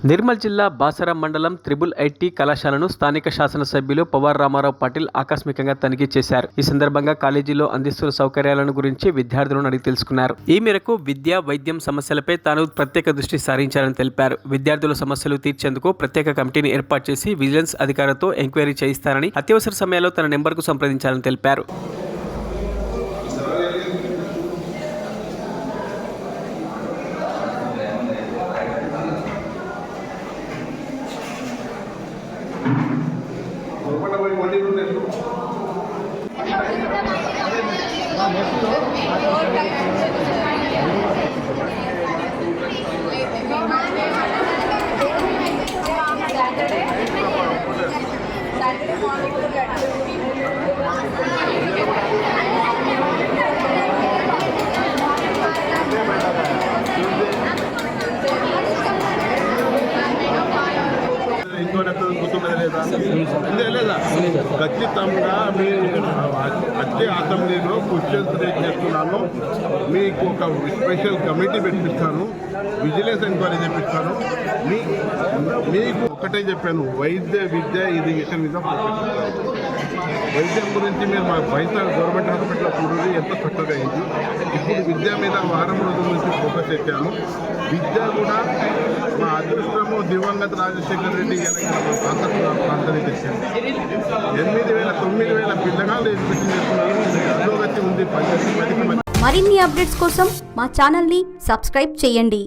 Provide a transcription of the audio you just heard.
నిర్మల్ జిల్లా బాసర మండలం triple IT కళాశాలను స్థానిక శాసనసభ్యులు పవార్ రామారావు పాటిల్ ఆకస్మికంగా తనిఖీ చేశారు. ఈ సందర్భంగా కాలేజీలో అందిస్తున్న సౌకర్యాలను గురించి విద్యార్థులను అడిగి తెలుసుకున్నారు. ఈ మేరకు విద్య, వైద్యం సమస్యలపై తాను ప్రత్యేక దృష్టి సారించారని తెలిపారు. విద్యార్థుల సమస్యలు తీర్చేందుకు ప్రత్యేక కమిటీని ఏర్పాటు చేసి విజిలెన్స్ అధికారులతో ఎంక్వైరీ చేయిస్తారని, అత్యవసర సమయాల్లో తన నెంబర్కు సంప్రదించాలని తెలిపారు. ఖచ్చితంగా మీ వచ్చే అసెంబ్లీలో క్వశ్చన్స్ రేజ్ చేస్తున్నాను. మీకు ఒక స్పెషల్ కమిటీ పెట్టిస్తాను, విజిలెన్స్ ఎంక్వైరీ చేపిస్తాను. మీకు ఒక్కటే చెప్పాను, వైద్య విద్య ఎడ్యుకేషన్ మీద ఫోకస్ చేస్తాను. వైద్యం గురించి మీరు మా పైసా గవర్నమెంట్ హాస్పిటల్లో చూడండి ఎంత చక్కగా అయింది. ఇప్పుడు విద్య మీద వారం రోజుల నుంచి ఫోకస్ చేశాను. విద్య కూడా మా అదృష్టము దివంగత రాజశేఖర రెడ్డి ప్రాంతాన్ని తెచ్చాను. 8,000 పిల్లగాళ్ళు ఎడ్యుకేషన్ చేస్తున్నారు. అధోగతి ఉంది. మరిన్ని అప్డేట్స్ కోసం మా ఛానల్ని సబ్స్క్రైబ్ చేయండి.